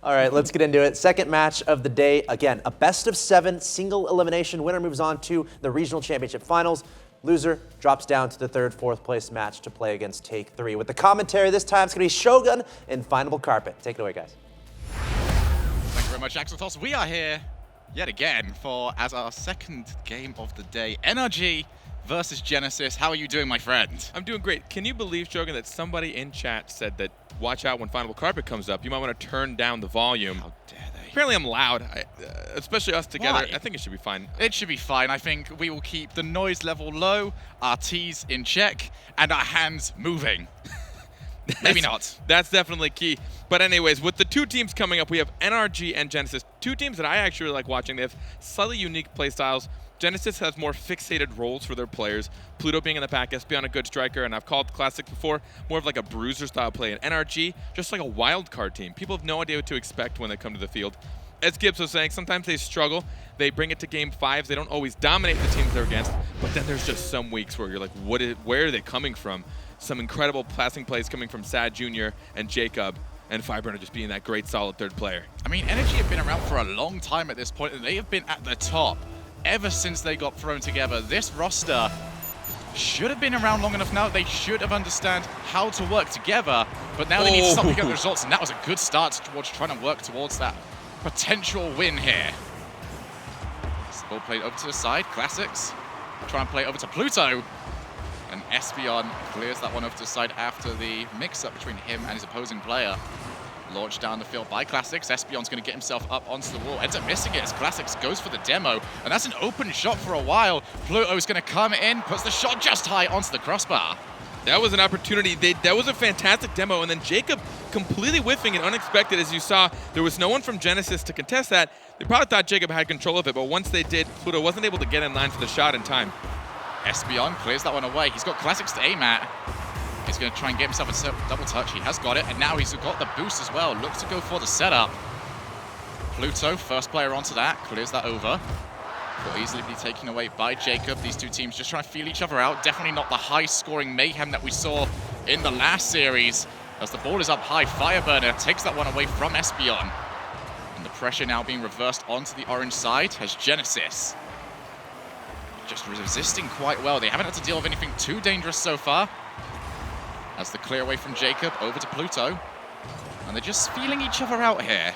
All right, let's get into it. Second match of the day. Again, a best-of-7 single elimination. Winner moves on to the regional championship finals. Loser drops down to the third, fourth place match to play against Take 3. With the commentary this time, it's going to be Shogun and Findable Carpet. Take it away, guys. Thank you very much, Axel Toss. We are here yet again as our second game of the day. NRG versus Genesis. How are you doing, my friend? I'm doing great. Can you believe, Shogun, that somebody in chat said that watch out when Findable Carpet comes up, you might want to turn down the volume. How dare they? Apparently I'm loud, especially us together. Why? I think it should be fine. It should be fine. I think we will keep the noise level low, our T's in check, and our hands moving. Maybe not. That's definitely key. But anyways, with the two teams coming up, we have NRG and Genesis. Two teams that I actually really like watching. They have slightly unique playstyles. Genesis has more fixated roles for their players. Pluto being in the pack, Espeon a good striker, and I've called Classic before, more of like a bruiser style play. And NRG, just like a wild card team. People have no idea what to expect when they come to the field. As Gibbs was saying, sometimes they struggle. They bring it to game 5s. They don't always dominate the teams they're against, but then there's just some weeks where you're like, where are they coming from? Some incredible passing plays coming from Sad Jr. and Jacob, and Fireburner just being that great solid third player. I mean, NRG have been around for a long time at this point, and they have been at the top ever since they got thrown together. This roster should have been around long enough now. They should have understand how to work together, but now they need to start picking up the results, and that was a good start towards trying to work towards that potential win here. This ball played over to the side. Classics try and play it over to Pluto, and Espeon clears that one over to the side after the mix-up between him and his opposing player. Launched down the field by Classics. Espeon's going to get himself up onto the wall. Ends up missing it as Classics goes for the demo. And that's an open shot for a while. Pluto's going to come in, puts the shot just high onto the crossbar. That was an opportunity. That was a fantastic demo. And then Jacob completely whiffing and unexpected. As you saw, there was no one from Genesis to contest that. They probably thought Jacob had control of it, but once they did, Pluto wasn't able to get in line for the shot in time. Espeon clears that one away. He's got Classics to aim at. He's going to try and get himself a double touch. He has got it, and now he's got the boost as well. Looks to go for the setup. Pluto, first player onto that, clears that over. Will easily be taken away by Jacob. These two teams just trying to feel each other out. Definitely not the high-scoring mayhem that we saw in the last series. As the ball is up high, Fireburner takes that one away from Espeon. And the pressure now being reversed onto the orange side as Genesis just resisting quite well. They haven't had to deal with anything too dangerous so far. As the clear away from Jacob over to Pluto. And they're just feeling each other out here.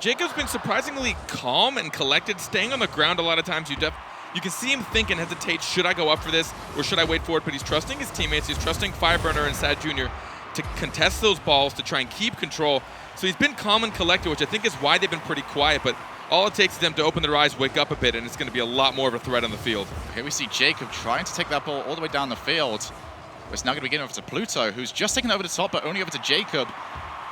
Jacob's been surprisingly calm and collected, staying on the ground a lot of times. You can see him think and hesitate, should I go up for this or should I wait for it? But he's trusting his teammates. He's trusting Fireburner and Sad Jr. to contest those balls, to try and keep control. So he's been calm and collected, which I think is why they've been pretty quiet. But all it takes is them to open their eyes, wake up a bit, and it's going to be a lot more of a threat on the field. Here we see Jacob trying to take that ball all the way down the field. It's now going to be getting over to Pluto, who's just taken over the top, but only over to Jacob,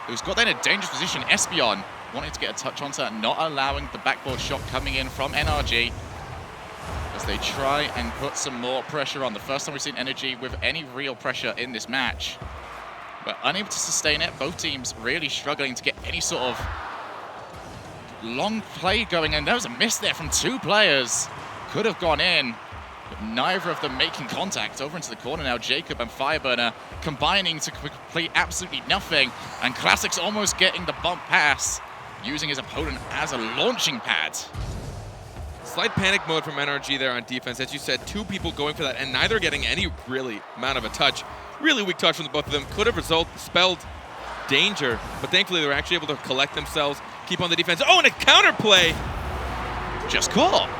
who's got that in a dangerous position. Espeon wanting to get a touch onto that, not allowing the backboard shot coming in from NRG as they try and put some more pressure on. The first time we've seen NRG with any real pressure in this match, but unable to sustain it. Both teams really struggling to get any sort of long play going, and there was a miss there from two players. Could have gone in, but neither of them making contact. Over into the corner now, Jacob and Fireburner combining to complete absolutely nothing, and Classics almost getting the bump pass, using his opponent as a launching pad. Slight panic mode from NRG there on defense. As you said, two people going for that, and neither getting any really amount of a touch. Really weak touch from the both of them. Could have spelled danger, but thankfully they were actually able to collect themselves, keep on the defense. Oh, and a counter play! Just caught.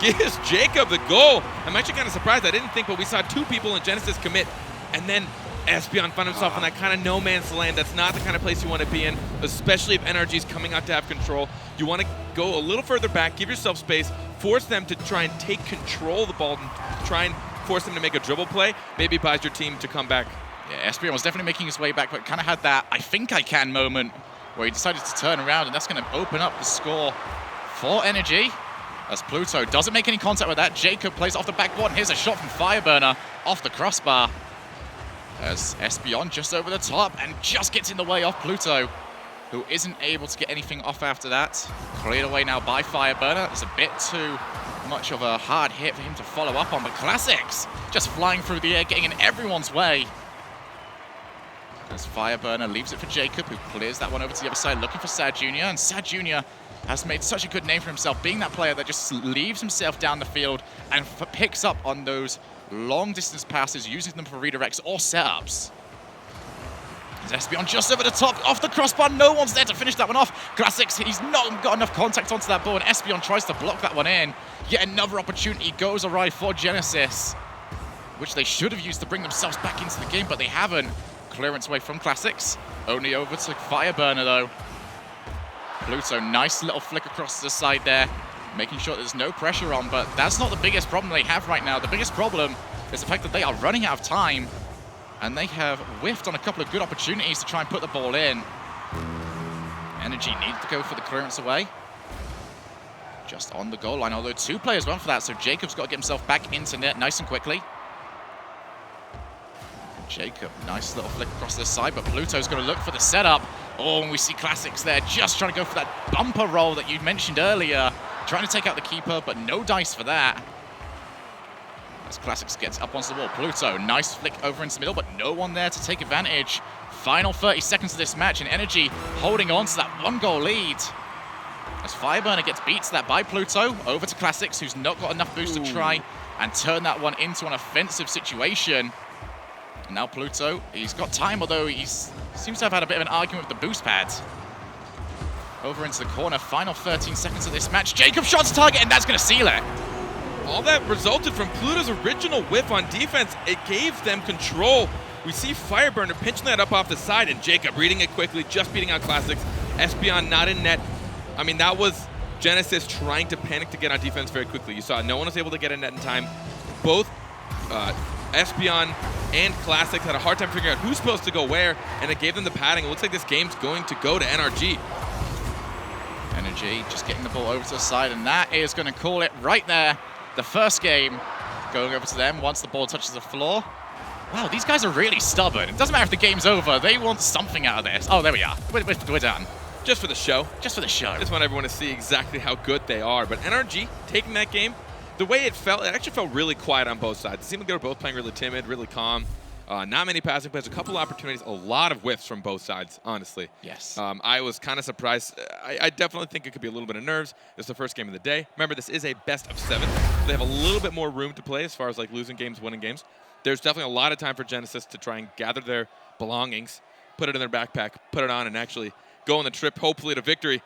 Gives Jacob the goal. I'm actually kind of surprised. I didn't think, but we saw two people in Genesis commit, and then Espeon found himself in that kind of no man's land. That's not the kind of place you want to be in, especially if NRG is coming out to have control. You want to go a little further back, give yourself space, force them to try and take control of the ball, and try and force them to make a dribble play. Maybe buys your team to come back. Yeah, Espeon was definitely making his way back, but kind of had that I think I can moment where he decided to turn around, and that's going to open up the score for NRG. As Pluto doesn't make any contact with that. Jacob plays off the backboard, and here's a shot from Fireburner off the crossbar. As Espeon just over the top and just gets in the way of Pluto, who isn't able to get anything off after that. Cleared away now by Fireburner. It's a bit too much of a hard hit for him to follow up on, but Classics just flying through the air, getting in everyone's way. As Fireburner leaves it for Jacob, who clears that one over to the other side, looking for Sad Jr. And Sad Jr. has made such a good name for himself, being that player that just leaves himself down the field and picks up on those long-distance passes, using them for redirects or setups. Espion just over the top, off the crossbar. No one's there to finish that one off. Classics, he's not got enough contact onto that ball, and Espion tries to block that one in. Yet another opportunity goes awry for Genesis, which they should have used to bring themselves back into the game, but they haven't. Clearance away from Classics. Only over to Fireburner, though. Pluto, nice little flick across to the side there, making sure there's no pressure on, but that's not the biggest problem they have right now. The biggest problem is the fact that they are running out of time, and they have whiffed on a couple of good opportunities to try and put the ball in. NRG needed to go for the clearance away. Just on the goal line, although two players went for that, so Jacob's got to get himself back into net nice and quickly. Jacob, nice little flick across the side, but Pluto's going to look for the setup. Oh, and we see Classics there just trying to go for that bumper roll that you mentioned earlier. Trying to take out the keeper, but no dice for that. As Classics gets up onto the wall, Pluto, nice flick over into the middle, but no one there to take advantage. Final 30 seconds of this match, and NRG holding on to that 1-goal lead. As Fireburner gets beat to that by Pluto, over to Classics, who's not got enough boost to try and turn that one into an offensive situation. And now Pluto, he's got time, although he seems to have had a bit of an argument with the boost pads. Over into the corner, final 13 seconds of this match. Jacob shots target, and that's going to seal it. All that resulted from Pluto's original whiff on defense. It gave them control. We see Fireburner pinching that up off the side, and Jacob reading it quickly, just beating out Classics. Espion not in net. I mean, that was Genesis trying to panic to get on defense very quickly. You saw no one was able to get in net in time. Both Espion and Classics had a hard time figuring out who's supposed to go where, and it gave them the padding. It looks like this game's going to go to NRG. NRG just getting the ball over to the side, and that is going to call it right there. The first game going over to them once the ball touches the floor. Wow, these guys are really stubborn. It doesn't matter if the game's over. They want something out of this. Oh, there we are. We're done. Just for the show. Just for the show. I just want everyone to see exactly how good they are. But NRG taking that game, the way it felt, it actually felt really quiet on both sides. It seemed like they were both playing really timid, really calm. Not many passing plays, a couple opportunities, a lot of whiffs from both sides, honestly. Yes. I was kind of surprised. I definitely think it could be a little bit of nerves. It's the first game of the day. Remember, this is a best of 7. So they have a little bit more room to play as far as like losing games, winning games. There's definitely a lot of time for Genesis to try and gather their belongings, put it in their backpack, put it on, and actually go on the trip, hopefully to victory.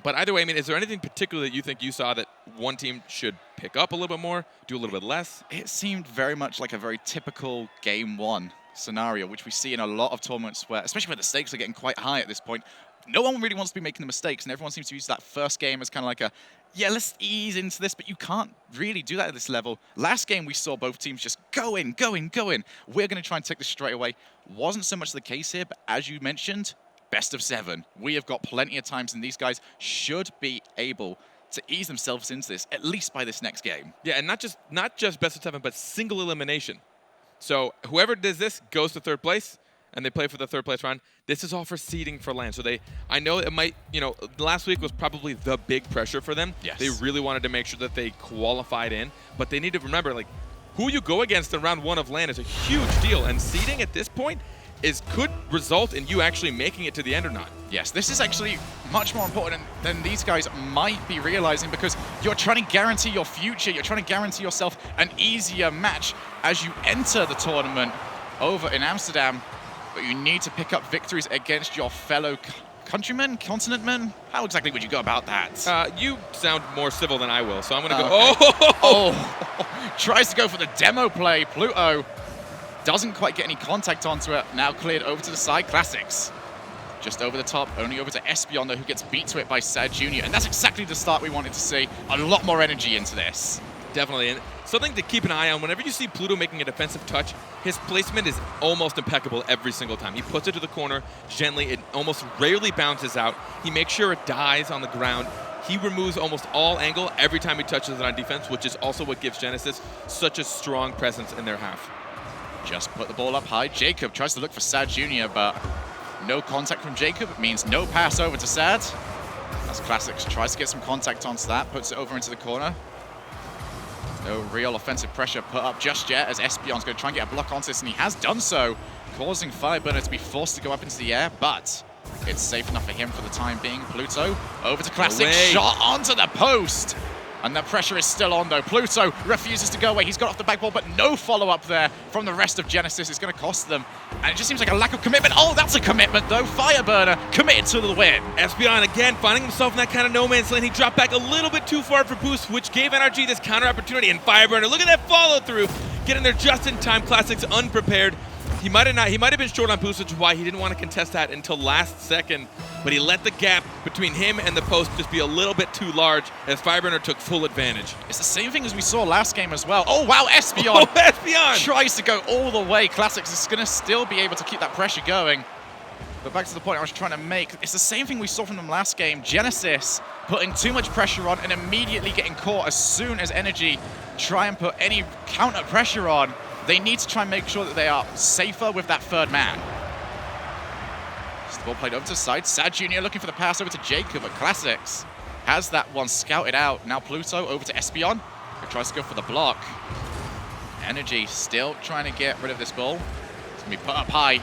But either way, I mean, is there anything particular that you think you saw that one team should pick up a little bit more, do a little bit less? It seemed very much like a very typical Game 1 scenario, which we see in a lot of tournaments where, especially when the stakes are getting quite high at this point, no one really wants to be making the mistakes, and everyone seems to use that first game as kind of like a, yeah, let's ease into this, but you can't really do that at this level. Last game, we saw both teams just go in. We're going to try and take this straight away. Wasn't so much the case here, but as you mentioned, best of 7. We have got plenty of times, and these guys should be able to ease themselves into this, at least by this next game. Yeah, and not just best of 7, but single elimination. So whoever does this goes to third place, and they play for the third place round. This is all for seeding for LAN. So I know it might, last week was probably the big pressure for them. Yes. They really wanted to make sure that they qualified in, but they need to remember, like, who you go against in round 1 of LAN is a huge deal, and seeding at this point could result in you actually making it to the end or not. Yes, this is actually much more important than these guys might be realizing, because you're trying to guarantee your future. You're trying to guarantee yourself an easier match as you enter the tournament over in Amsterdam. But you need to pick up victories against your fellow countrymen, continentmen. How exactly would you go about that? You sound more civil than I will, so I'm going to go. Okay. Oh! Tries to go for the demo play. Pluto doesn't quite get any contact onto it. Now cleared over to the side. Classics just over the top, only over to Espion, though, who gets beat to it by Sad Jr. And that's exactly the start we wanted to see. A lot more energy into this. Definitely. And something to keep an eye on, whenever you see Pluto making a defensive touch, his placement is almost impeccable every single time. He puts it to the corner gently. It almost rarely bounces out. He makes sure it dies on the ground. He removes almost all angle every time he touches it on defense, which is also what gives Genesis such a strong presence in their half. Just put the ball up high. Jacob tries to look for Sad Jr., but no contact from Jacob. It means no pass over to Sad. As Classics tries to get some contact onto that, puts it over into the corner. No real offensive pressure put up just yet, as Espeon's going to try and get a block onto this, and he has done so, causing Fireburner to be forced to go up into the air, but it's safe enough for him for the time being. Pluto over to Classic, shot onto the post. And the pressure is still on though. Pluto refuses to go away. He's got off the backboard, but no follow-up there from the rest of Genesis. It's going to cost them. And it just seems like a lack of commitment. Oh, that's a commitment though. Fireburner committed to the win. Espeon again finding himself in that kind of no man's land. He dropped back a little bit too far for boost, which gave NRG this counter opportunity. And Fireburner, look at that follow through. Getting there just in time. Classic's unprepared. He might have been short on boost, which is why he didn't want to contest that until last second. But he let the gap between him and the post just be a little bit too large as Fireburner took full advantage. It's the same thing as we saw last game as well. Oh, wow, Espeon. Oh, Espeon tries to go all the way. Classics is going to still be able to keep that pressure going. But back to the point I was trying to make, it's the same thing we saw from them last game. Genesis putting too much pressure on and immediately getting caught as soon as NRG try and put any counter pressure on. They need to try and make sure that they are safer with that third man. The ball played over to the side. Sad Jr. looking for the pass over to Jacob, but Classics has that one scouted out. Now Pluto over to Espeon, who tries to go for the block. NRG still trying to get rid of this ball. It's going to be put up high.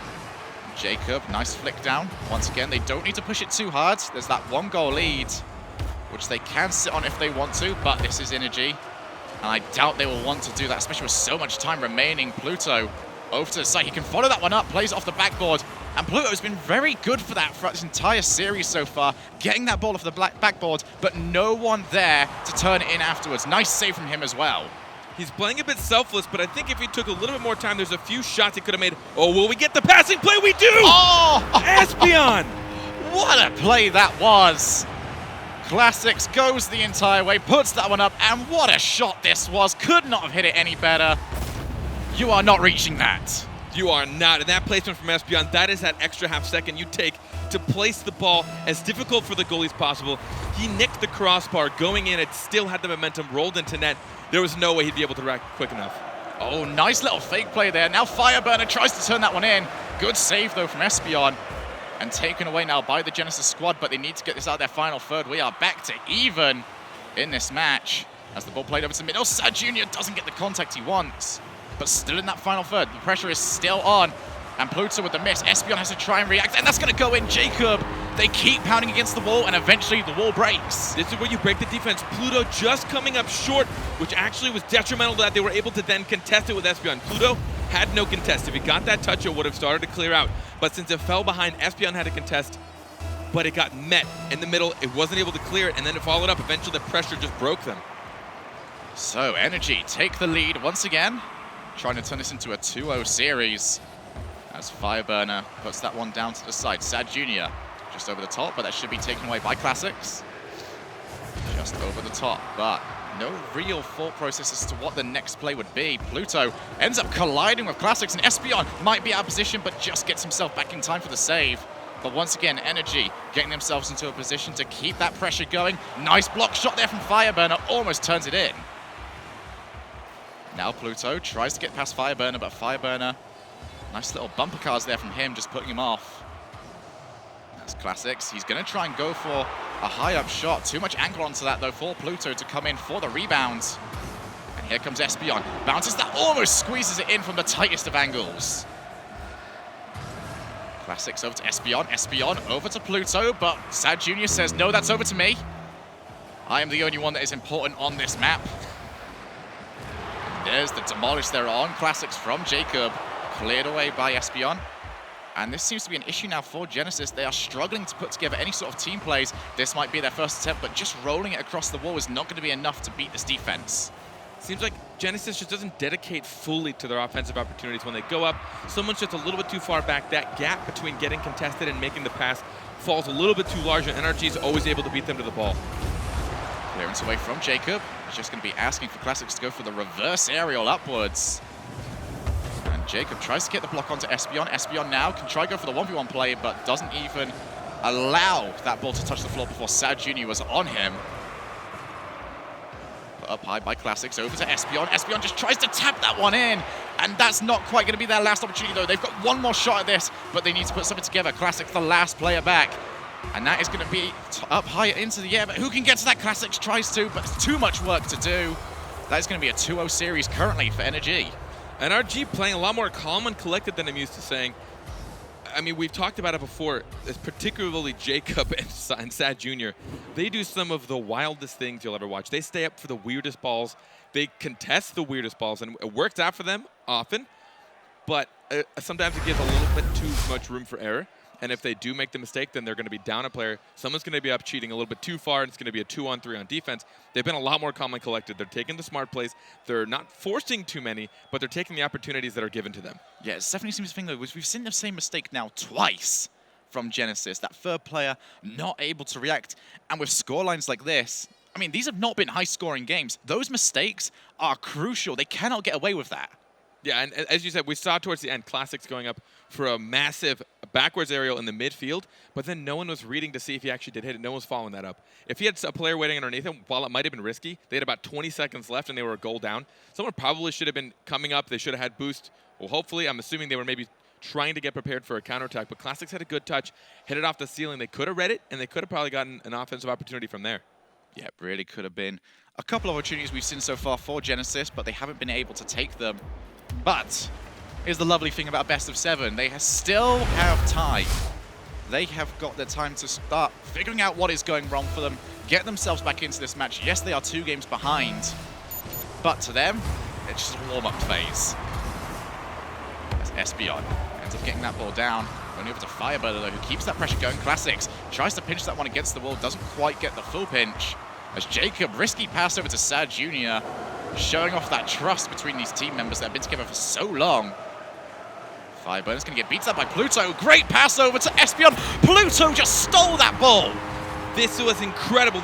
Jacob, nice flick down. Once again, they don't need to push it too hard. There's that 1-goal lead, which they can sit on if they want to, but this is NRG. And I doubt they will want to do that, especially with so much time remaining. Pluto over to the side. He can follow that one up, plays it off the backboard. And Pluto's been very good for that throughout this entire series so far, getting that ball off the backboard, but no one there to turn it in afterwards. Nice save from him as well. He's playing a bit selfless, but I think if he took a little bit more time, there's a few shots he could have made. Oh, will we get the passing play? We do! Oh! Espeon! What a play that was! Classics goes the entire way, puts that one up, and what a shot this was. Could not have hit it any better. You are not reaching that. You are not. And that placement from Espeon, that is that extra half second you take to place the ball as difficult for the goalie as possible. He nicked the crossbar going in. It still had the momentum, rolled into net. There was no way he'd be able to rack quick enough. Oh, nice little fake play there. Now Fireburner tries to turn that one in. Good save, though, from Espeon. And taken away now by the Genesis squad, but they need to get this out of their final third. We are back to even in this match. As the ball played over to mid. Oh, Sad Jr. doesn't get the contact he wants, but still in that final third. The pressure is still on. And Pluto with the miss. Espeon has to try and react, and that's going to go in. Jacob, they keep pounding against the wall, and eventually the wall breaks. This is where you break the defense. Pluto just coming up short, which actually was detrimental to that. They were able to then contest it with Espeon. Pluto had no contest. If he got that touch, it would have started to clear out. But since it fell behind, Espeon had to contest, but it got met in the middle. It wasn't able to clear it, and then it followed up. Eventually, the pressure just broke them. So, NRG take the lead once again, trying to turn this into a 2-0 series. As Fireburner puts that one down to the side. Sad Jr. just over the top, but that should be taken away by Classics. Just over the top, but no real thought process as to what the next play would be. Pluto ends up colliding with Classics, and Espeon might be out of position, but just gets himself back in time for the save. But once again, NRG getting themselves into a position to keep that pressure going. Nice block shot there from Fireburner, almost turns it in. Now Pluto tries to get past Fireburner, but Fireburner, nice little bumper cars there from him, just putting him off. That's Classics. He's going to try and go for a high-up shot. Too much angle onto that, though, for Pluto to come in for the rebound. And here comes Espeon. Bounces that, almost squeezes it in from the tightest of angles. Classics over to Espeon. Espeon over to Pluto, but Sad Jr. says, no, that's over to me. I am the only one that is important on this map. And there's the demolish there on. Classics from Jacob. Cleared away by Espeon. And this seems to be an issue now for Genesis. They are struggling to put together any sort of team plays. This might be their first attempt, but just rolling it across the wall is not going to be enough to beat this defense. Seems like Genesis just doesn't dedicate fully to their offensive opportunities when they go up. Someone's just a little bit too far back. That gap between getting contested and making the pass falls a little bit too large, and NRG is always able to beat them to the ball. Clearance away from Jacob. He's just going to be asking for Classics to go for the reverse aerial upwards. Jacob tries to get the block onto Espeon. Espeon now can try to go for the 1v1 play, but doesn't even allow that ball to touch the floor before Sad Jr. was on him. Put up high by Classics, over to Espeon. Espeon just tries to tap that one in, and that's not quite going to be their last opportunity, though. They've got one more shot at this, but they need to put something together. Classics, the last player back. And that is going to be up high into the air, but who can get to that? Classics tries to, but it's too much work to do. That is going to be a 2-0 series currently for NRG. NRG playing a lot more calm and collected than I'm used to saying. I mean, we've talked about it before, particularly Jacob and Sad Jr. They do some of the wildest things you'll ever watch. They stay up for the weirdest balls. They contest the weirdest balls, and it works out for them often, but sometimes it gives a little bit too much room for error. And if they do make the mistake, then they're going to be down a player. Someone's going to be up cheating a little bit too far, and it's going to be a 2-on-3 on defense. They've been a lot more calm and collected. They're taking the smart plays. They're not forcing too many, but they're taking the opportunities that are given to them. Yeah, it definitely seems to think, though, we've seen the same mistake now twice from Genesis. That third player not able to react. And with scorelines like this, I mean, these have not been high-scoring games. Those mistakes are crucial. They cannot get away with that. Yeah, and as you said, we saw towards the end Classics going up for a massive backwards aerial in the midfield, but then no one was reading to see if he actually did hit it. No one was following that up. If he had a player waiting underneath him, while it might have been risky, they had about 20 seconds left and they were a goal down. Someone probably should have been coming up. They should have had boost. Well, hopefully, I'm assuming they were maybe trying to get prepared for a counterattack, but Classics had a good touch, hit it off the ceiling. They could have read it, and they could have probably gotten an offensive opportunity from there. Yeah, it really could have been. A couple of opportunities we've seen so far for Genesis, but they haven't been able to take them. But here's the lovely thing about best of 7. They still have time. They have got the time to start figuring out what is going wrong for them, get themselves back into this match. Yes, they are 2 games behind, but to them, it's just a warm-up phase. As Espeon ends up getting that ball down. Going over to Fireburner, though, who keeps that pressure going. Classics tries to pinch that one against the wall, doesn't quite get the full pinch. As Jacob, risky pass over to Sad Jr., showing off that trust between these team members that have been together for so long. Fireburner's going to get beat up by Pluto. Great pass over to Espeon. Pluto just stole that ball. This was incredible.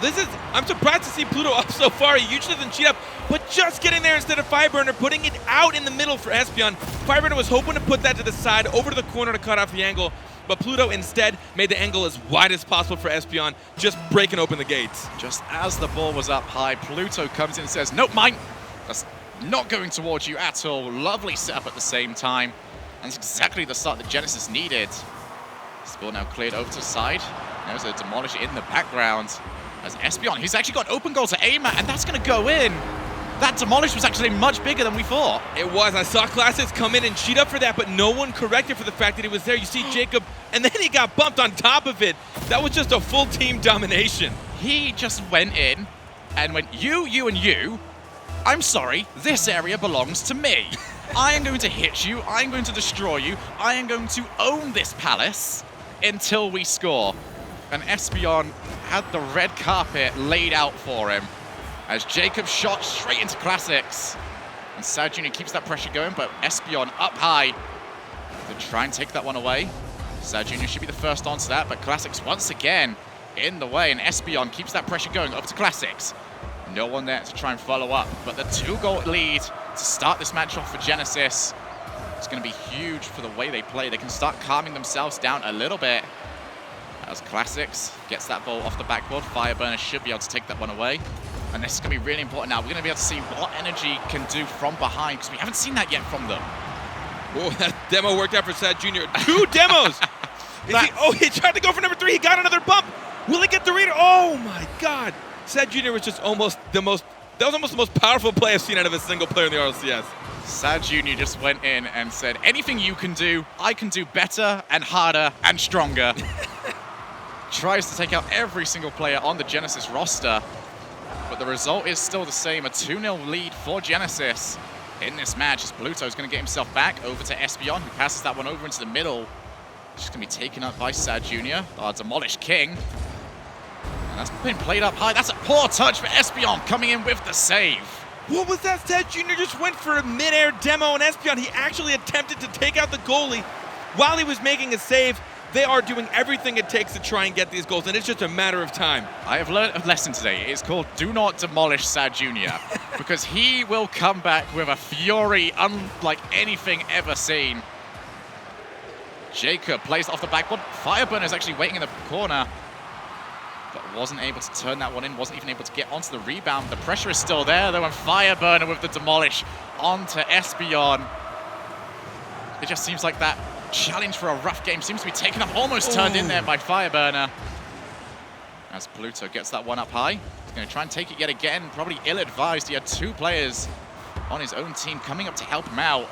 I'm surprised to see Pluto up so far. He usually doesn't cheat up, but just getting there instead of Fireburner, putting it out in the middle for Espeon. Fireburner was hoping to put that to the side, over to the corner to cut off the angle, but Pluto instead made the angle as wide as possible for Espeon, just breaking open the gates. Just as the ball was up high, Pluto comes in and says, nope, mine. That's not going towards you at all. Lovely setup at the same time. And it's exactly the start that Genesis needed. This ball now cleared over to the side. There's a Demolish in the background. As Espeon, he's actually got an open goal to aim at, and that's going to go in. That Demolish was actually much bigger than we thought. It was. I saw Classics come in and cheat up for that, but no one corrected for the fact that he was there. You see Jacob, and then he got bumped on top of it. That was just a full team domination. He just went in and went, you, and you. I'm sorry, this area belongs to me. I am going to hit you, I am going to destroy you, I am going to own this palace until we score. And Espeon had the red carpet laid out for him as Jacob shot straight into Classics. And Sad Jr. keeps that pressure going, but Espeon up high to try and take that one away. Sad Jr. should be the first onto that, but Classics once again in the way, and Espeon keeps that pressure going up to Classics. No one there to try and follow up, but the 2-goal lead to start this match off for Genesis is going to be huge for the way they play. They can start calming themselves down a little bit. As Classics gets that ball off the backboard, Fireburner should be able to take that one away. And this is going to be really important now. We're going to be able to see what NRG can do from behind, because we haven't seen that yet from them. Oh, that demo worked out for Sad Jr. 2 demos! He tried to go for number 3. He got another bump. Will he get the reader? Oh, my God. Sad Jr. was just almost the most powerful play I've seen out of a single player in the RLCS. Sad Jr. just went in and said, anything you can do, I can do better and harder and stronger. Tries to take out every single player on the Genesis roster, but the result is still the same, a 2-0 lead for Genesis in this match as Pluto's going to get himself back over to Espeon, who passes that one over into the middle. Just going to be taken up by Sad Jr., our Demolish King. And that's been played up high. That's a poor touch for Espeon coming in with the save. What was that? Sad Jr. just went for a mid-air demo on Espeon. He actually attempted to take out the goalie while he was making a save. They are doing everything it takes to try and get these goals, and it's just a matter of time. I have learned a lesson today. It's called Do Not Demolish Sad Jr. because he will come back with a fury unlike anything ever seen. Jacob plays off the backboard. Fireburner is actually waiting in the corner, but wasn't able to turn that one in, wasn't even able to get onto the rebound. The pressure is still there, though, and Fireburner with the Demolish onto Espeon. It just seems like that challenge for a rough game seems to be taken up, almost turned in there by Fireburner. As Pluto gets that one up high. going to try and take it yet again. Probably ill-advised. He had 2 players on his own team coming up to help him out.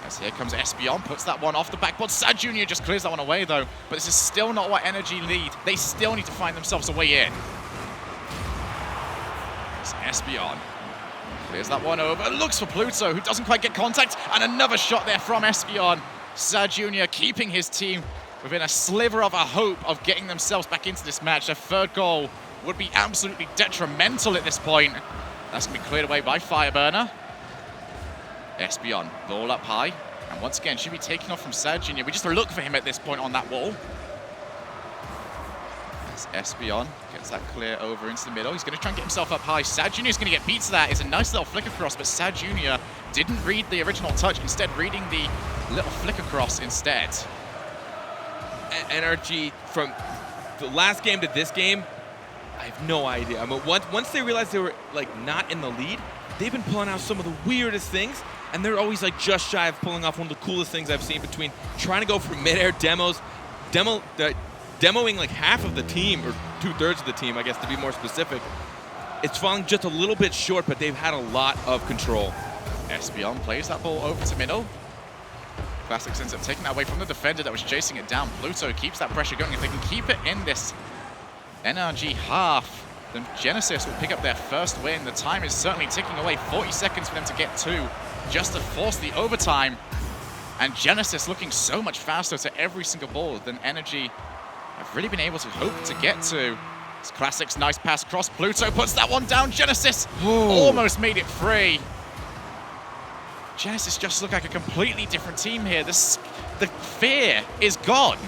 As here comes Espion, puts that one off the backboard. Sad Jr. just clears that one away, though. But this is still not what NRG lead. They still need to find themselves a way in. It's Espion. Clears that one over. Looks for Pluto, who doesn't quite get contact. And another shot there from Espion. Sad Jr. keeping his team within a sliver of a hope of getting themselves back into this match. Their 3rd goal would be absolutely detrimental at this point. That's going to be cleared away by Fireburner. Espion, ball up high. And once again, should be taking off from Sad Jr. We just look for him at this point on that wall. As Espion gets that clear over into the middle. He's going to try and get himself up high. Sad Jr. is going to get beat to that. It's a nice little flick across, but Sad Jr. didn't read the original touch, instead reading the little flick across instead. NRG, from the last game to this game, I have no idea. I mean, once they realized they were like not in the lead, they've been pulling out some of the weirdest things, and they're always like just shy of pulling off one of the coolest things I've seen, between trying to go for mid-air demoing like half of the team, or 2/3 of the team, I guess, to be more specific. It's falling just a little bit short, but they've had a lot of control. Espion plays that ball over to middle. Classics ends up taking that away from the defender that was chasing it down. Pluto keeps that pressure going. If they can keep it in this NRG half, then Genesis will pick up their 1st win. The time is certainly ticking away. 40 seconds for them to get 2, just to force the overtime. And Genesis looking so much faster to every single ball than NRG have really been able to hope to get to. It's Classics, nice pass across. Pluto puts that one down. Genesis almost made it free. Genesis just look like a completely different team here. The fear is gone.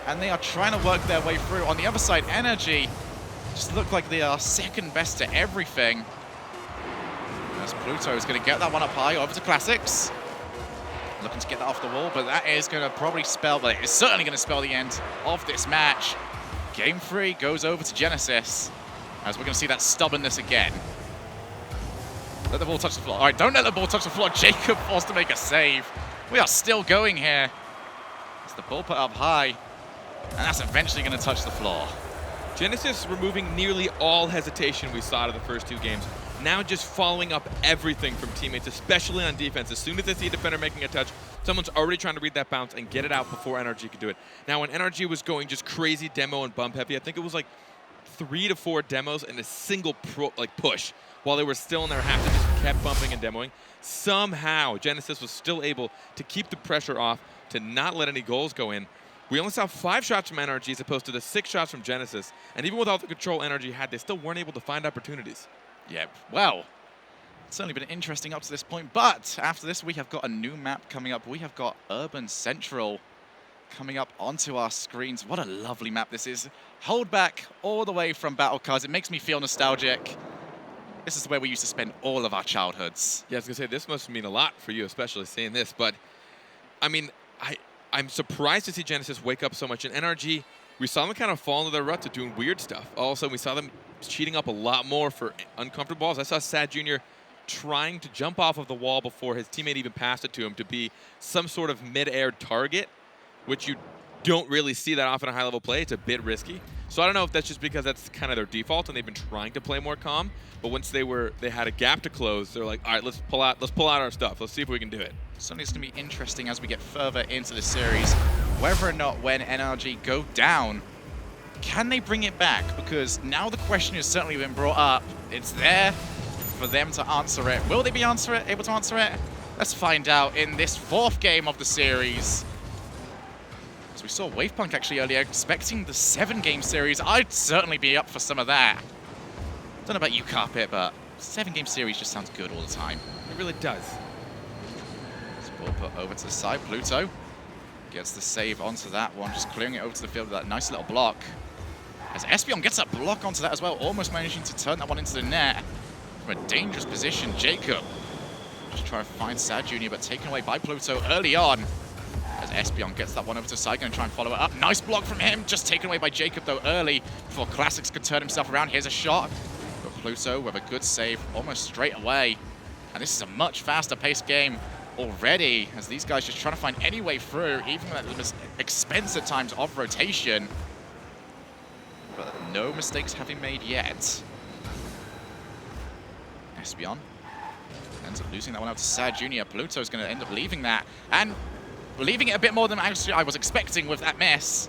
And they are trying to work their way through. On the other side, NRG just look like they are 2nd best to everything. As Pluto is going to get that one up high over to Classics. Looking to get that off the wall, but that is going to probably spell, but it's certainly going to spell the end of this match. Game 3 goes over to Genesis, as we're going to see that stubbornness again. Let the ball touch the floor. All right, don't let the ball touch the floor. Jacob forced to make a save. We are still going here. It's the ball put up high, and that's eventually going to touch the floor. Genesis removing nearly all hesitation we saw out of the first 2 games. Now just following up everything from teammates, especially on defense. As soon as they see a defender making a touch, someone's already trying to read that bounce and get it out before NRG could do it. Now, when NRG was going just crazy demo and bump heavy, I think it was like 3 to 4 demos and a single push while they were still in their half. They just kept bumping and demoing. Somehow, Genesis was still able to keep the pressure off, to not let any goals go in. We only saw 5 shots from NRG as opposed to the 6 shots from Genesis. And even with all the control NRG had, they still weren't able to find opportunities. Yep, well, it's certainly been interesting up to this point, but after this we have got a new map coming up. We have got Urban Central coming up onto our screens. What a lovely map this is. Hold back all the way from Battle Cards. It makes me feel nostalgic. This is where we used to spend all of our childhoods. Yeah, I was going to say, this must mean a lot for you, especially seeing this. But, I mean, I'm surprised to see Genesis wake up so much. In NRG, we saw them kind of fall into their rut to doing weird stuff. All of a sudden, we saw them cheating up a lot more for uncomfortable balls. I saw Sad Jr. trying to jump off of the wall before his teammate even passed it to him to be some sort of mid-air target, which you don't really see that often in a high-level play. It's a bit risky. So I don't know if that's just because that's kind of their default and they've been trying to play more calm. But once they had a gap to close, they're like, all right, let's pull out our stuff. Let's see if we can do it. Something that's going to be interesting as we get further into the series, whether or not when NRG go down, can they bring it back? Because now the question has certainly been brought up. It's there for them to answer it. Will they be able to answer it? Let's find out in this 4th game of the series. As we saw Wavepunk actually earlier expecting the 7-game series. I'd certainly be up for some of that. Don't know about you, Carpet, but 7-game series just sounds good all the time. It really does. This ball put over to the side. Pluto gets the save onto that one, just clearing it over to the field with that nice little block. As Espion gets that block onto that as well, almost managing to turn that one into the net from a dangerous position. Jacob just trying to find Sad Jr., but taken away by Pluto early on. As Espion gets that one over to the side, going to try and follow it up. Nice block from him, just taken away by Jacob though early before Classics could turn himself around. Here's a shot, but Pluto with a good save almost straight away. And this is a much faster paced game already, as these guys just trying to find any way through, even at the expense at times of rotation. But No mistakes have been made yet. Espeon ends up losing that one out to Sad Jr. Pluto's going to end up leaving that, and leaving it a bit more than actually I was expecting with that miss.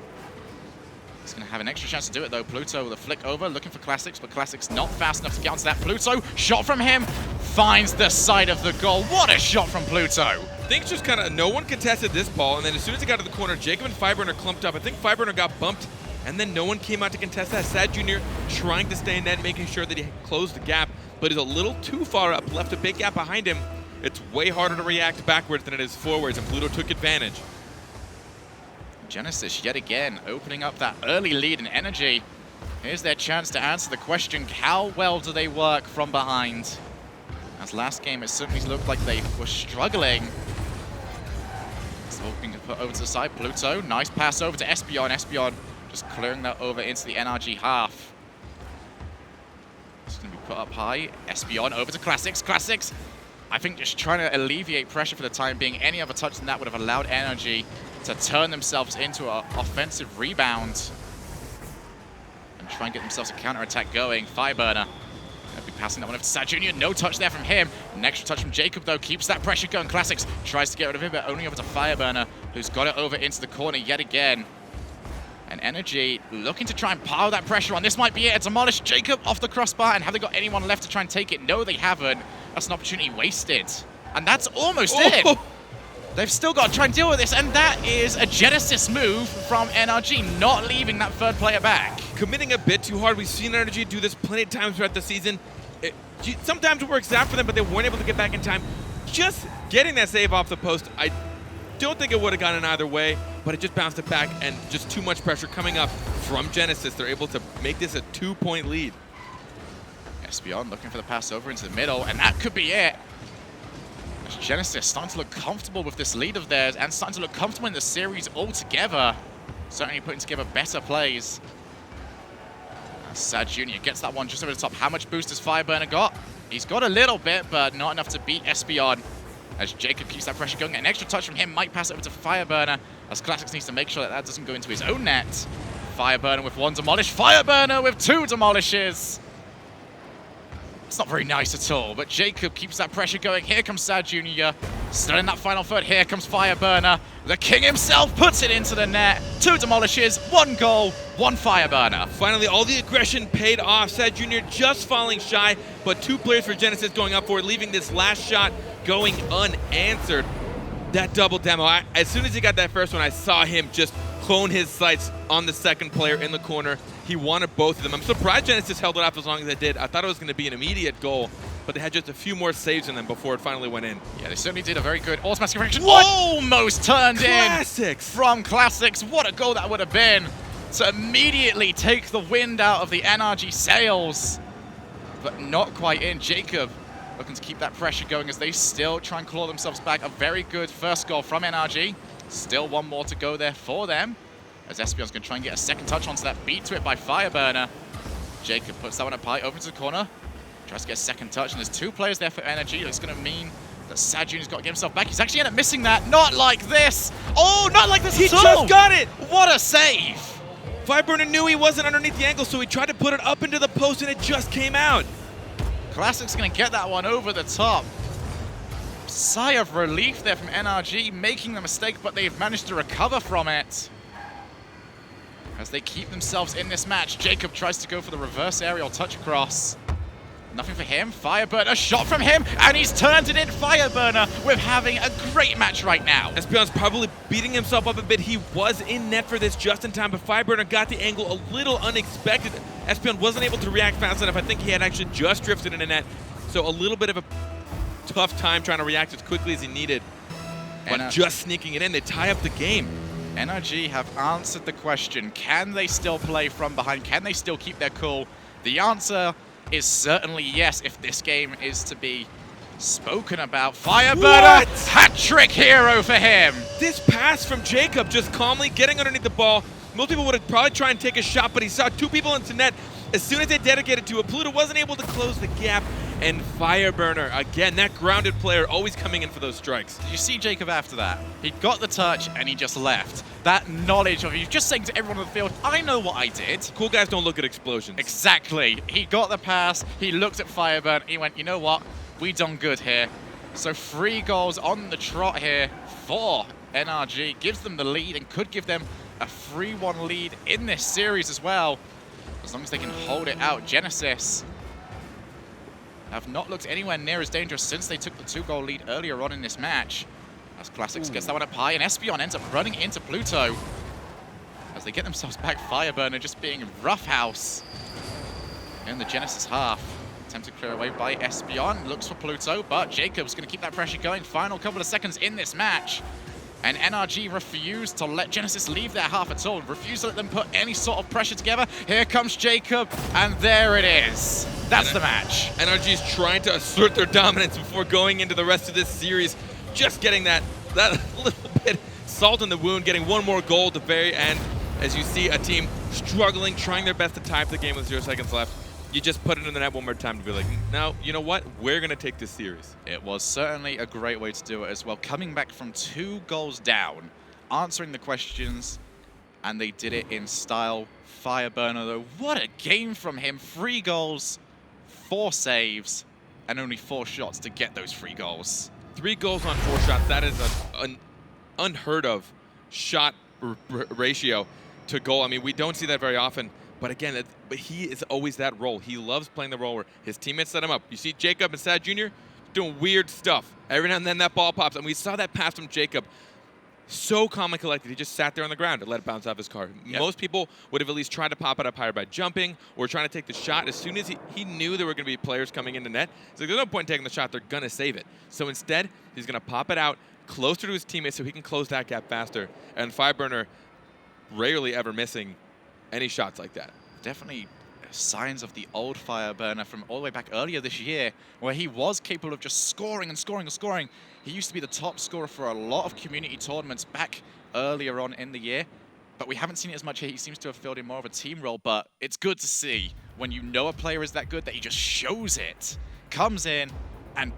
He's going to have an extra chance to do it, though. Pluto with a flick over, looking for Classics, but Classics not fast enough to get onto that. Pluto, shot from him, finds the side of the goal. What a shot from Pluto. Things just kind of, no one contested this ball, and then as soon as he got to the corner, Jacob and Fireburner clumped up. I think Fireburner got bumped, and then no one came out to contest that. Sad Jr. trying to stay in net, making sure that he closed the gap, but he's a little too far up, left a big gap behind him. It's way harder to react backwards than it is forwards, and Pluto took advantage. Genesis yet again opening up that early lead in energy. Here's their chance to answer the question, how well do they work from behind? As last game, it certainly looked like they were struggling. So being put over to the side, Pluto, nice pass over to Espeon. Espeon just clearing that over into the NRG half. It's going to be put up high. Espeon over to Classics. Classics, I think just trying to alleviate pressure for the time being. Any other touch than that would have allowed NRG to turn themselves into an offensive rebound and try and get themselves a counter-attack going. Fireburner will be passing that one over to Sad Jr. No touch there from him. An extra touch from Jacob, though, keeps that pressure going. Classics tries to get rid of it, but only over to Fireburner, who's got it over into the corner yet again. And NRG looking to try and pile that pressure on. This might be it. Demolish Jacob off the crossbar, and have they got anyone left to try and take it? No, they haven't. That's an opportunity wasted. And that's almost it. They've still got to try and deal with this, and that is a Genesis move from NRG, not leaving that third player back. Committing a bit too hard. We've seen NRG do this plenty of times throughout the season. Sometimes it works out for them, but they weren't able to get back in time. Just getting that save off the post, I don't think it would have gone in either way, but it just bounced it back, and just too much pressure coming up from Genesis. They're able to make this a 2-point lead. Espeon looking for the pass over into the middle, and that could be it. Genesis starting to look comfortable with this lead of theirs and starting to look comfortable in the series altogether. Certainly putting together better plays. Sad Jr. gets that one just over the top. How much boost has Fireburner got? He's got a little bit, but not enough to beat Espeon. As Jacob keeps that pressure going. An extra touch from him might pass it over to Fireburner, as Classics needs to make sure that that doesn't go into his own net. Fireburner with one demolish. Fireburner with two demolishes. It's not very nice at all, but Jacob keeps that pressure going. Here comes Sad Jr. Still in that final third. Here comes Fireburner. The king himself puts it into the net. Two demolishes, one goal, one Fireburner. Finally, all the aggression paid off. Sad Jr. just falling shy, but two players for Genesis going up for it, leaving this last shot going unanswered. That double demo, as soon as he got that first one, I saw him just clone his sights on the second player in the corner. He wanted both of them. I'm surprised Genesis held it off as long as they did. I thought it was going to be an immediate goal, but they had just a few more saves in them before it finally went in. Yeah, they certainly did a very good automatic reaction. Almost turned Classics. in from Classics. What a goal that would have been to immediately take the wind out of the NRG sails. But not quite in. Jacob looking to keep that pressure going as they still try and claw themselves back. A very good first goal from NRG. Still one more to go there for them, as Espeon's going to try and get a second touch onto that, beat to it by Fireburner. Jacob puts that one up high, over to the corner, tries to get a second touch, and there's two players there for NRG. That's going to mean that Sad Jr.'s got to get himself back. He's actually ended up missing that. Not like this. Oh, not like this. He just got it. What a save. Fireburner knew he wasn't underneath the angle, so he tried to put it up into the post, and it just came out. Classic's going to get that one over the top. Sigh of relief there from NRG, making the mistake, but they've managed to recover from it. As they keep themselves in this match, Jacob tries to go for the reverse aerial touch across. Nothing for him. Fireburner, a shot from him, and he's turned it in. Fireburner with having a great match right now. Espeon's probably beating himself up a bit. He was in net for this just in time, but Fireburner got the angle a little unexpected. Espeon wasn't able to react fast enough. I think he had actually just drifted in a net, so a little bit of a tough time trying to react as quickly as he needed. But just sneaking it in, they tie up the game. NRG have answered the question, can they still play from behind? Can they still keep their cool? The answer is certainly yes, if this game is to be spoken about. Fireburner, hat-trick hero for him. This pass from Jacob, just calmly getting underneath the ball. Most people would have probably tried and take a shot, but he saw two people into net. As soon as they dedicated to it, Pluto wasn't able to close the gap, And Fireburner, again, that grounded player always coming in for those strikes. Did you see Jacob after that? He got the touch and he just left. That knowledge of he's just saying to everyone on the field, I know what I did. Cool guys don't look at explosions. Exactly. He got the pass, he looked at Fireburn, he went, you know what? We done good here. So 3 goals on the trot here for NRG. Gives them the lead and could give them a 3-1 lead in this series as well. As long as they can hold it out. Genesis have not looked anywhere near as dangerous since they took the 2-goal lead earlier on in this match. As Classics gets that one up high, and Espeon ends up running into Pluto. As they get themselves back, Fireburner just being roughhouse in the Genesis half. Attempted clear away by Espeon, looks for Pluto, but Jacob's going to keep that pressure going. Final couple of seconds in this match. And NRG refused to let Genesis leave their half at all, refused to let them put any sort of pressure together. Here comes Jacob, and there it is. That's the match. NRG is trying to assert their dominance before going into the rest of this series. Just getting that little bit salt in the wound, getting one more goal at the very end. As you see a team struggling, trying their best to tie up the game with 0 seconds left. You just put it in the net one more time to be like, no, you know what? We're going to take this series. It was certainly a great way to do it as well. Coming back from 2 goals down, answering the questions, and they did it in style. Fireburner, though, what a game from him. 3 goals, 4 saves, and only 4 shots to get those 3 goals. 3 goals on 4 shots. That is an unheard of shot ratio to goal. I mean, we don't see that very often. But again, but he is always that role. He loves playing the role where his teammates set him up. You see Jacob and Sad Jr. doing weird stuff. Every now and then that ball pops, and we saw that pass from Jacob. So calm and collected. He just sat there on the ground and let it bounce off his car. Yep. Most people would have at least tried to pop it up higher by jumping or trying to take the shot. As soon as he knew there were going to be players coming into net, he's like, there's no point in taking the shot. They're going to save it. So instead, he's going to pop it out closer to his teammates so he can close that gap faster. And Fireburner rarely ever missing any shots like that. Definitely signs of the old Fireburner from all the way back earlier this year, where he was capable of just scoring and scoring and scoring. He used to be the top scorer for a lot of community tournaments back earlier on in the year, but we haven't seen it as much here. He seems to have filled in more of a team role, but it's good to see when you know a player is that good that he just shows it, comes in, and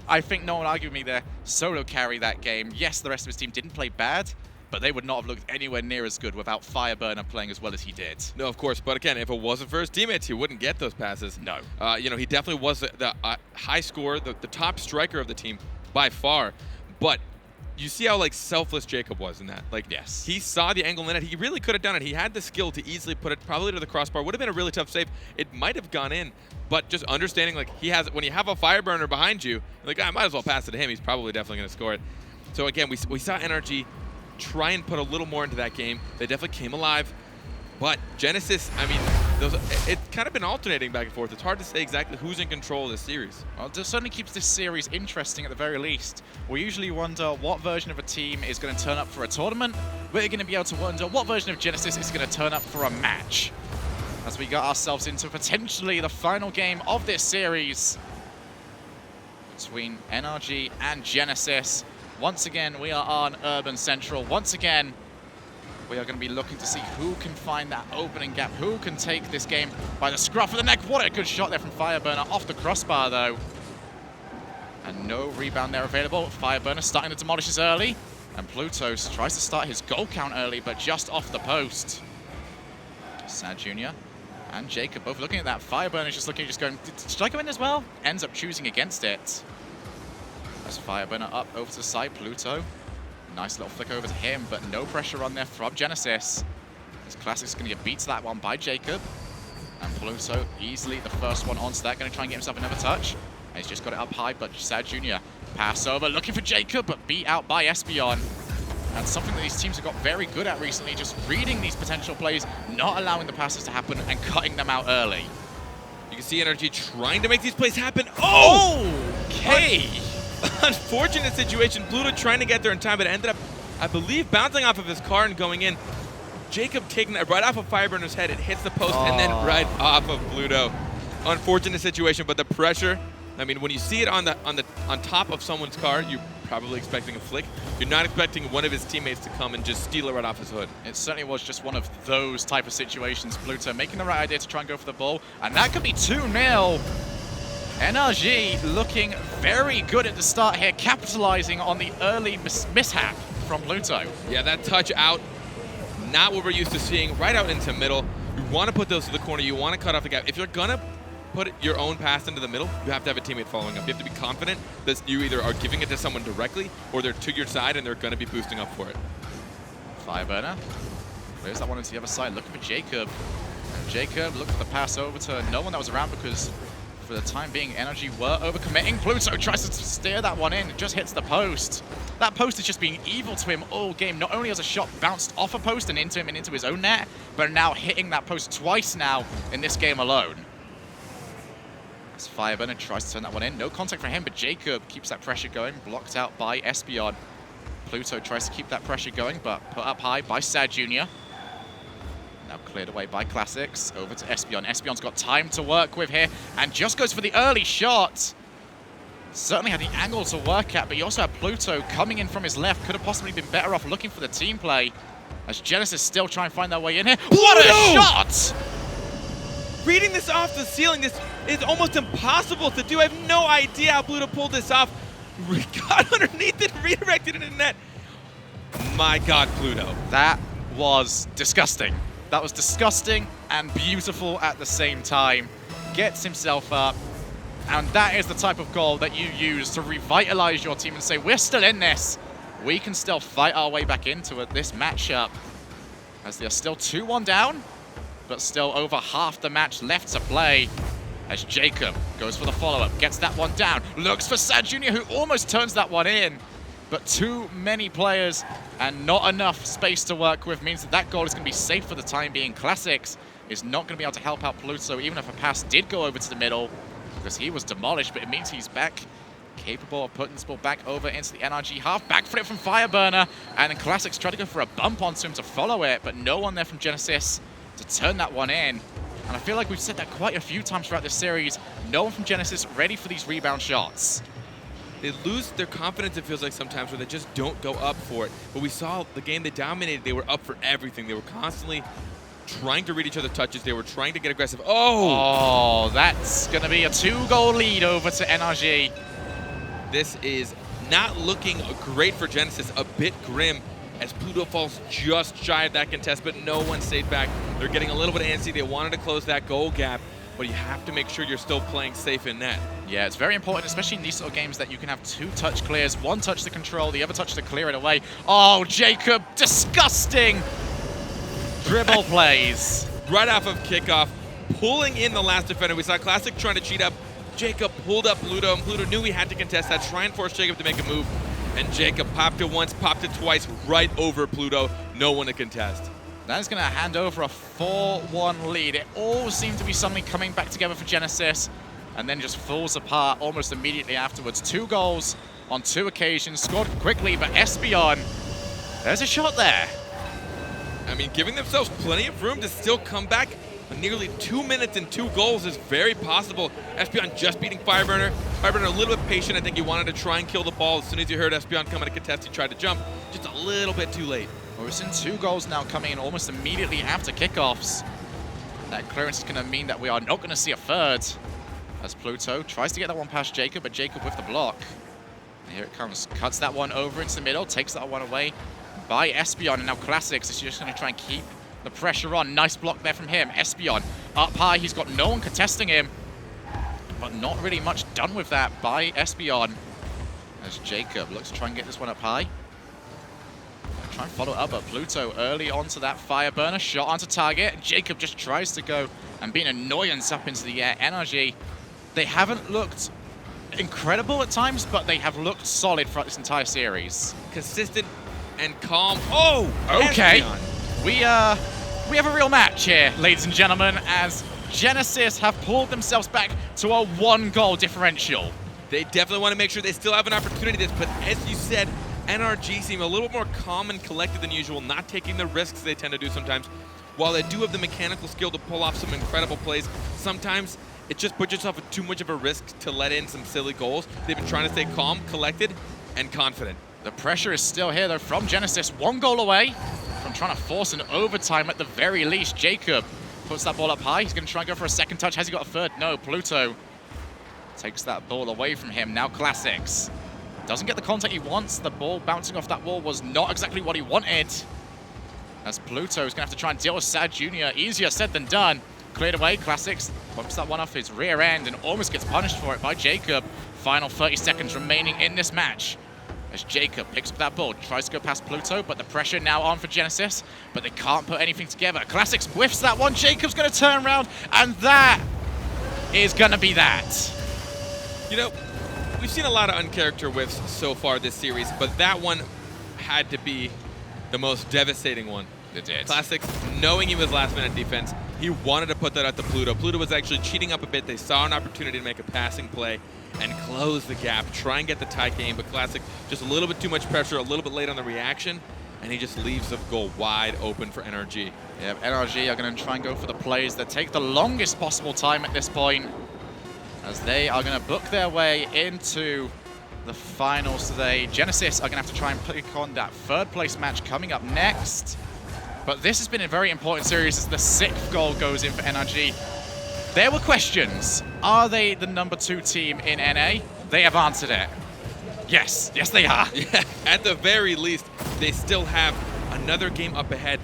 I think no one argued with me there, solo carry that game. Yes, the rest of his team didn't play bad, but they would not have looked anywhere near as good without Fireburner playing as well as he did. No, of course. But again, if it wasn't for his teammates, he wouldn't get those passes. No. You know, he definitely was the high scorer, the top striker of the team by far. But you see how, like, selfless Jacob was in that. Like, yes. He saw the angle in it. He really could have done it. He had the skill to easily put it probably to the crossbar. Would have been a really tough save. It might have gone in. But just understanding, like, when you have a Fireburner behind you, like, I might as well pass it to him. He's probably definitely going to score it. So, again, we saw NRG try and put a little more into that game. They definitely came alive. But Genesis, I mean, it's kind of been alternating back and forth. It's hard to say exactly who's in control of this series. Well, it certainly keeps this series interesting at the very least. We usually wonder what version of a team is going to turn up for a tournament. We're going to be able to wonder what version of Genesis is going to turn up for a match. As we got ourselves into potentially the final game of this series between NRG and Genesis. Once again, we are on Urban Central. Once again, we are going to be looking to see who can find that opening gap, who can take this game by the scruff of the neck. What a good shot there from Fireburner off the crossbar, though. And no rebound there available. Fireburner starting to demolish this early. And Pluto tries to start his goal count early, but just off the post. Sad Jr. and Jacob both looking at that. Fireburner just looking, just going, should I go in as well? Ends up choosing against it. As Fireburner up over to the side, Pluto. Nice little flick over to him, but no pressure on there from Genesis. This Classic's going to get beat to that one by Jacob. And Pluto easily the first one onto that, going to try and get himself another touch. And he's just got it up high, but Sad Jr. pass over, looking for Jacob, but beat out by Espeon. And something that these teams have got very good at recently, just reading these potential plays, not allowing the passes to happen, and cutting them out early. You can see NRG trying to make these plays happen. Oh! Okay! Unfortunate situation. Pluto trying to get there in time, but it ended up, I believe, bouncing off of his car and going in. Jacob taking it right off of Fireburner's head. It hits the post and then right off of Pluto. Unfortunate situation, but the pressure. I mean, when you see it on top of someone's car, you're probably expecting a flick. You're not expecting one of his teammates to come and just steal it right off his hood. It certainly was just one of those type of situations. Pluto making the right idea to try and go for the ball, and that could be 2-0. NRG looking very good at the start here, capitalizing on the early mishap from Pluto. Yeah, that touch out, not what we're used to seeing, right out into middle. You want to put those to the corner. You want to cut off the gap. If you're going to put your own pass into the middle, you have to have a teammate following up. You have to be confident that you either are giving it to someone directly or they're to your side and they're going to be boosting up for it. Fireburner clears that one into the other side, looking for Jacob. And Jacob looking for the pass over to no one that was around because for the time being, NRG were overcommitting. Pluto tries to steer that one in, just hits the post. That post is just being evil to him all game. Not only has a shot bounced off a post and into him and into his own net, but now hitting that post twice now in this game alone. As Fireburner tries to turn that one in. No contact for him, but Jacob keeps that pressure going, blocked out by Espeon. Pluto tries to keep that pressure going, but put up high by Sad Jr. Now cleared away by Classics. Over to Espeon. Espeon's got time to work with here and just goes for the early shot. Certainly had the angle to work at, but you also have Pluto coming in from his left. Could have possibly been better off looking for the team play. As Genesis still trying to find their way in here. What a shot! Reading this off the ceiling, this is almost impossible to do. I have no idea how Pluto pulled this off. Got underneath it, redirected it in the net. My God, Pluto. That was disgusting. That was disgusting and beautiful at the same time. Gets himself up. And that is the type of goal that you use to revitalize your team and say, we're still in this. We can still fight our way back into this matchup. As they are still 2-1 down, but still over half the match left to play. As Jacob goes for the follow-up, gets that one down, looks for Sad Jr., who almost turns that one in. But too many players and not enough space to work with means that that goal is going to be safe for the time being. Classics is not going to be able to help out Pluto, even if a pass did go over to the middle, because he was demolished, but it means he's back, capable of putting this ball back over into the NRG half. Back flip from Fireburner, and then Classics tried to go for a bump onto him to follow it, but no one there from Genesis to turn that one in. And I feel like we've said that quite a few times throughout this series. No one from Genesis ready for these rebound shots. They lose their confidence, it feels like sometimes, where they just don't go up for it. But we saw the game they dominated, they were up for everything. They were constantly trying to read each other's touches. They were trying to get aggressive. Oh, that's going to be a 2-goal lead over to NRG. This is not looking great for Genesis, a bit grim, as Pluto falls just shy of that contest, but no one stayed back. They're getting a little bit antsy. They wanted to close that goal gap, but you have to make sure you're still playing safe in net. Yeah, it's very important, especially in these sort of games, that you can have 2 touch clears, 1 touch to control, the other touch to clear it away. Oh, Jacob, disgusting dribble plays. Right off of kickoff, pulling in the last defender. We saw Classic trying to cheat up. Jacob pulled up Pluto, and Pluto knew he had to contest that, try and force Jacob to make a move. And Jacob popped it once, popped it twice, right over Pluto. No one to contest. That is going to hand over a 4-1 lead. It all seemed to be suddenly coming back together for Genesis, and then just falls apart almost immediately afterwards. 2 goals on 2 occasions, scored quickly, but Espeon, there's a shot there. I mean, giving themselves plenty of room to still come back. Nearly 2 minutes and 2 goals is very possible. Espeon just beating Fireburner. Fireburner a little bit patient. I think he wanted to try and kill the ball. As soon as he heard Espeon come at a contest, he tried to jump. Just a little bit too late. Well, we've seen 2 goals now coming in almost immediately after kickoffs. That clearance is going to mean that we are not going to see a third. As Pluto tries to get that one past Jacob, but Jacob with the block. And here it comes. Cuts that one over into the middle. Takes that one away by Espeon. And now Classics is just going to try and keep the pressure on. Nice block there from him. Espeon up high. He's got no one contesting him. But not really much done with that by Espeon. As Jacob looks to try and get this one up high. Try and follow up, but Pluto early onto that Fireburner. Shot onto target. Jacob just tries to go and be an annoyance up into the air. NRG, they haven't looked incredible at times, but they have looked solid throughout this entire series. Consistent and calm. Oh, okay. Espeon. We have a real match here, ladies and gentlemen, as Genesis have pulled themselves back to a 1-goal differential. They definitely want to make sure they still have an opportunity to this, but as you said, NRG seem a little more calm and collected than usual, not taking the risks they tend to do sometimes. While they do have the mechanical skill to pull off some incredible plays, sometimes it just puts yourself at too much of a risk to let in some silly goals. They've been trying to stay calm, collected, and confident. The pressure is still here, though, from Genesis. 1 goal away from trying to force an overtime at the very least. Jacob puts that ball up high. He's going to try and go for a second touch. Has he got a third? No. Pluto takes that ball away from him. Now Classics doesn't get the contact he wants. The ball bouncing off that wall was not exactly what he wanted. As Pluto is going to have to try and deal with Sad Jr. Easier said than done. Cleared away, Classics bumps that one off his rear end and almost gets punished for it by Jacob. Final 30 seconds remaining in this match. As Jacob picks up that ball, tries to go past Pluto, but the pressure now on for Genesis, but they can't put anything together. Classics whiffs that one, Jacob's going to turn around, and that is going to be that. You know, we've seen a lot of uncharacter whiffs so far this series, but that one had to be the most devastating one. It did. Classics, knowing he was last-minute defense, he wanted to put that out to Pluto. Pluto was actually cheating up a bit. They saw an opportunity to make a passing play and close the gap, try and get the tie game, but Classic just a little bit too much pressure, a little bit late on the reaction, and he just leaves the goal wide open for NRG. Yeah, NRG are going to try and go for the plays that take the longest possible time at this point, as they are going to book their way into the finals today. Genesis are going to have to try and pick on that third place match coming up next. But this has been a very important series as the 6th goal goes in for NRG. There were questions. Are they the #2 team in NA? They have answered it. Yes, yes they are. Yeah, at the very least, they still have another game up ahead.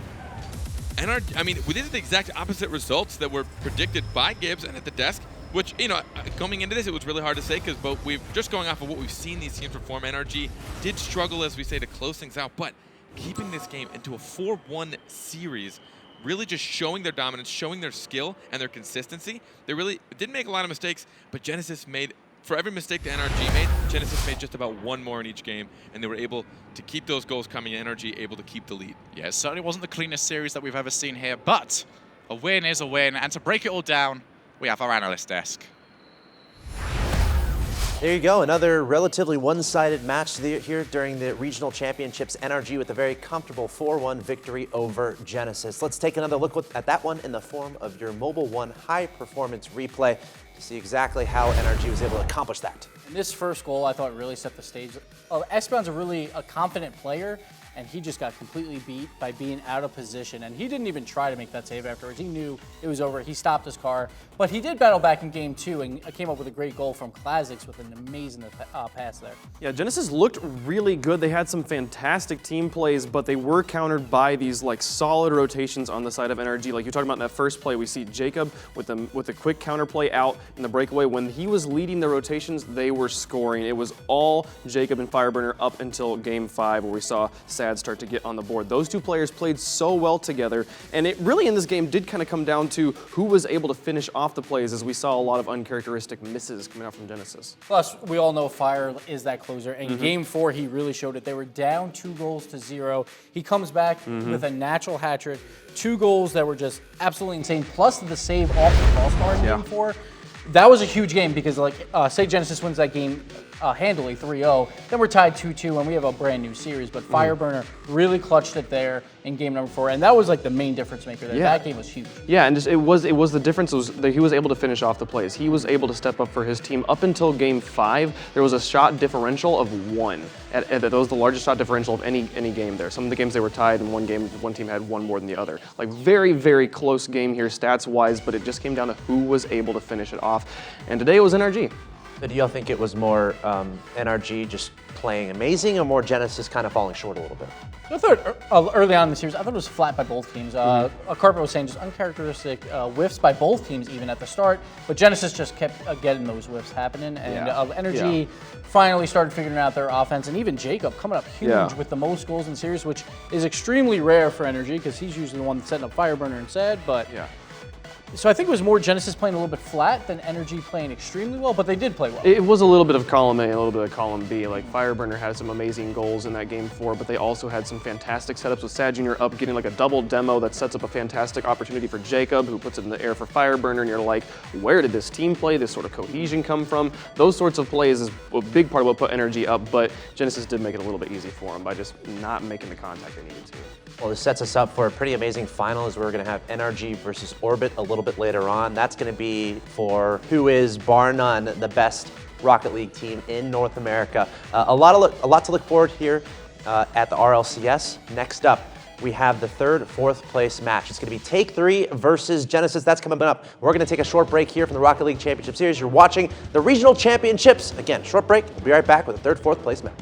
NRG, I mean, these are the exact opposite results that were predicted by Gibbs and at the desk, which, you know, coming into this, it was really hard to say because we've just going off of what we've seen these teams perform. NRG did struggle, as we say, to close things out, but keeping this game into a 4-1 series, really just showing their dominance, showing their skill and their consistency. They really didn't make a lot of mistakes, but Genesis made, for every mistake the NRG made, Genesis made just about one more in each game, and they were able to keep those goals coming. NRG able to keep the lead. Yeah, it certainly wasn't the cleanest series that we've ever seen here, but a win is a win, and to break it all down, we have our analyst desk. There you go, another relatively one-sided match here during the regional championships. NRG with a very comfortable 4-1 victory over Genesis. Let's take another look at that one in the form of your Mobile One high-performance replay to see exactly how NRG was able to accomplish that. And this first goal, I thought, really set the stage. Espion's a confident player, and he just got completely beat by being out of position. And he didn't even try to make that save afterwards. He knew it was over. He stopped his car. But he did battle back in game 2 and came up with a great goal from Classics with an amazing pass there. Yeah, Genesis looked really good. They had some fantastic team plays, but they were countered by these like solid rotations on the side of NRG. Like you're talking about in that first play, we see Jacob with a quick counter play out in the breakaway. When he was leading the rotations, they were scoring. It was all Jacob and Fireburner up until game 5, where we saw Sad start to get on the board. Those two players played so well together, and it really in this game did kind of come down to who was able to finish off the plays, as we saw a lot of uncharacteristic misses coming out from Genesis. Plus, we all know Fire is that closer. And game 4, he really showed it. They were down 2-0. He comes back with a natural hat trick, 2 goals that were just absolutely insane, plus the save off the crossbar in game 4. That was a huge game because, like, say Genesis wins that game handily 3-0, then we're tied 2-2 and we have a brand new series. But Fireburner really clutched it there in game number 4, and that was like the main difference maker there. That game was huge. Yeah, and just it was the difference was that he was able to finish off the plays. He was able to step up for his team. Up until game 5, there was a shot differential of 1. That was the largest shot differential of any game there. Some of the games they were tied, and one team had one more than the other. Like very, very close game here stats-wise, but it just came down to who was able to finish it off. And today it was NRG. So do y'all think it was more NRG just playing amazing, or more Genesis kind of falling short a little bit? I thought early on in the series, I thought it was flat by both teams. Carpet was saying just uncharacteristic whiffs by both teams even at the start, but Genesis just kept getting those whiffs happening, and NRG finally started figuring out their offense, and even Jacob coming up huge with the most goals in the series, which is extremely rare for NRG because he's usually the one that's setting up Fireburner and Sad, but so I think it was more Genesis playing a little bit flat than NRG playing extremely well, but they did play well. It was a little bit of column A, a little bit of column B. Like Fireburner had some amazing goals in that game 4, but they also had some fantastic setups with Sad Jr. up, getting like a double demo that sets up a fantastic opportunity for Jacob, who puts it in the air for Fireburner, and you're like, where did this team play, this sort of cohesion come from? Those sorts of plays is a big part of what put NRG up, but Genesis did make it a little bit easy for them by just not making the contact they needed to. Well, this sets us up for a pretty amazing final, as we're going to have NRG versus Orbit a little bit later on. That's going to be for who is, bar none, the best Rocket League team in North America. A lot to look forward here at the RLCS. Next up, we have the third, fourth place match. It's going to be Take 3 versus Genesis. That's coming up. We're going to take a short break here from the Rocket League Championship Series. You're watching the Regional Championships. Again, short break. We'll be right back with the third, fourth place match.